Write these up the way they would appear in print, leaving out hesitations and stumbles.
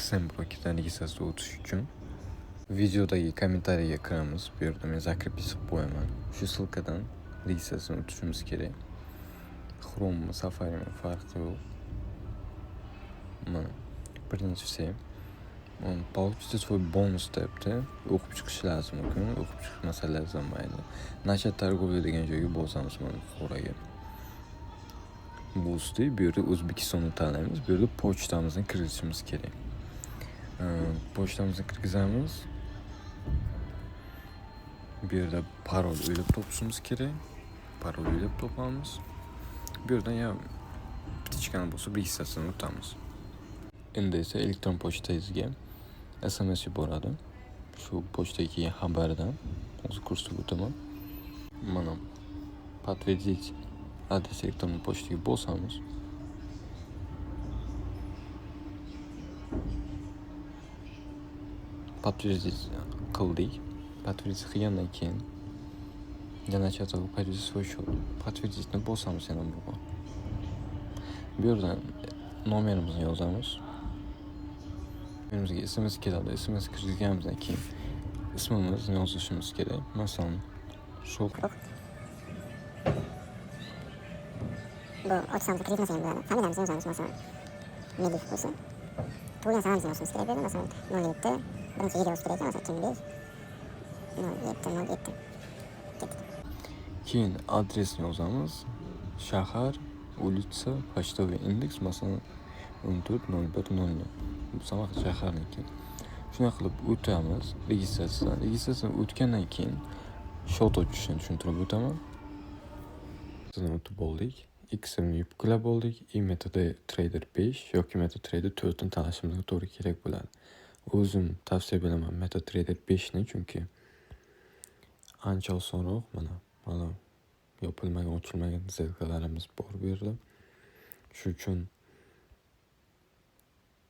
XM Pro 2 registrasiya o'tish uchun videodagi kommentariyaga kiramiz. Bu yerda men zakrepi chiqib qo'yaman. Shu ссылкаdan registratsiyani o'tishimiz kerak. Chrome, Safari farqi yo'q. Mana birinchisi получите свой bonus debdi. O'qib chiqish lazım u kun. O'qib chiqmasa lazımmaydi. Начать торговля degan joyga bosamiz mana foraga. Bu usti bu yerda O'zbekistonni tanlaymiz. Bu yerda pochtamizni kiritishimiz kerak. Pochtamizni kirgizamiz. Bu yerda parol o'ylab topishimiz kerak. Parol o'ylab topamiz. Bu yerdan ya ptichkani bosib registratsiyani o'tamiz. Endi esa elektron pochtangizga SMS yuboradi. Shu pochtaga kelgan xabardan hozir ko'rsatib o'taman. Mana подтвердить adres elektron pochtaga bosamiz. Подтвердить qildik. Подтвердить qilgandan keyin для начала подтвердить свой счет. Подтвердит'ni bosamiz yana bu. Bu yerdan nomerimizni yozamiz. Önümüzge SMS keladi. SMS kirganimizdan keyin ismimizni yozishimiz kerak. Masalan, Shokar. Bu ochiqamizni kiritmasa ham bo'ladi. Familiyamizni yozamiz, masalan, Medif bo'lsa. Tug'ilgan sanamizni yozishimiz kerak bo'ladi. Masalan, 07 birinchi yil yozish kerak ekan, masalan, 2005 07 07. Keyin adresni yozamiz. Shahar, улица, почтовый indeks, masalan 140100. Bu Samarqand shaharniki. Shuna qilib o'tamiz registratsiyadan. Registratsiyadan o'tgandan keyin shot ochishni tushuntirib o'taman. Sizdan o'tib oldik. XM'ni yuklab oldik. MetaTrader 5 yoki MetaTrader 4 ni tanlashimizga to'g'ri kerak bo'ladi. O'zim tavsiya beraman MetaTrader 5 ni, chunki ancha osonroq. Mana yopilmagan, ochilmagan zelkalarimiz bor bu yerda. Shu uchun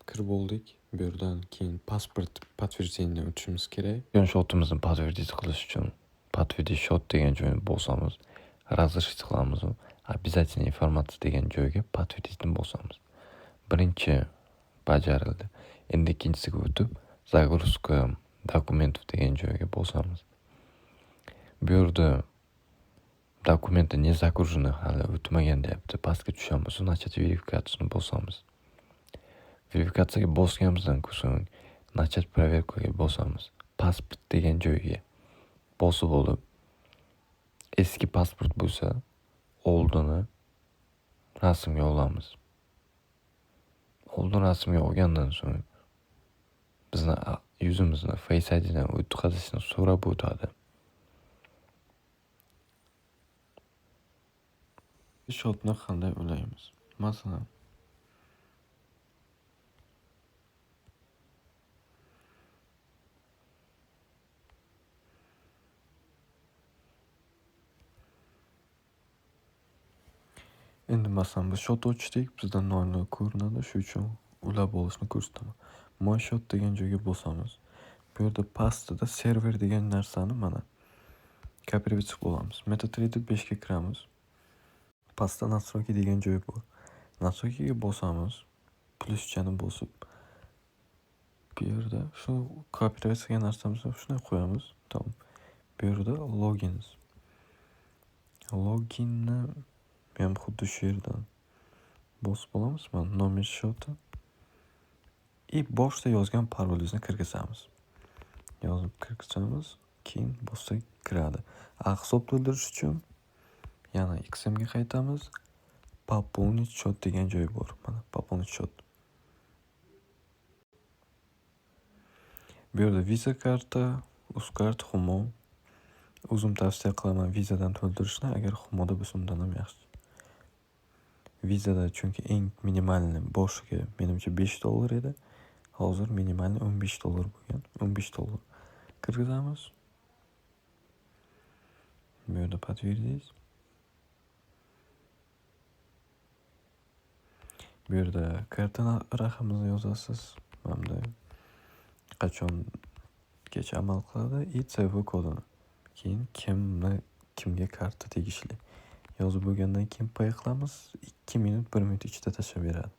kirib oldik. Bu yerdan keyin pasport подтверждениеdan o'tishimiz kerak. Shotimizni подтвердить qilish uchun подтвердить shot degan joyni bosamiz. Разрешить qilamiz. Обязательно informatsiya degan joyga подтвердит'ni bosamiz. Birinchi bajarildi. Endi ikkinchisiga o'tib загрузка документов degan joyga bosamiz. Bu yerda dokumenты не загружены hali o'tmagan deyapti. Pastga tushamiz. Начать verifikatsiyani bosamiz. Verifikatsiyaga bosganimizdan so'ng начать проверкаga bosamiz. Pasport degan joyga bosib olib, eski pasport bo'lsa, oldini rasmga olamiz. Oldin rasmga olgandan so'ng bizni yuzimizni Face ID'dan o'tkazishni so'rab o'tadi. Shotni qanday o'laymiz? Masalan, endi masalan biz shot ochdik, bizdan 0 ko'rinadi, shu uchun ulab olishni ko'rsataman. My shot degan joyga bosamiz. Bu yerda pastida server degan narsani mana kopirib olamiz. MetaTrader 5 ga kiramiz. Pastda настройки degan joy bor. Настройкиga bosamiz. Pluschani bosib, bu yerda shu kopirib qilgan narsamizni shunday qo'yamiz. Tamam. Bu yerda logins. Loginni ham xuddi shu yerdan bosib olamiz. Mana nomer shoti. Boshda yozgan parolingizni kirgizamiz. Yozib kirgizamiz, keyin bossak kiradi. Hisob to'ldirish uchun yana XM ga qaytamiz. Пополнить счет degan joy bor. Mana пополнить счет. Bu yerda Visa karta, Uzcard, Humo. O'zim tavsiya qilaman Visadan to'ldirishni, agar Humoda bo'lsa undan ham yaxshi. Visada chunki eng minimalni boshiga menimcha $5 edi. Hozir minimalni $15 bo'lgan. $15 kirgizamiz. Bu yerda подтвердить. Bu yerda karta raqamini yozasiz. Hamda qachongacha amal qiladi и CV kodini. Keyin kimga karta tegishli. Yozib bo'lgandan keyin pay qilamiz. 2 minut 1 minut ichida tashlab beradi.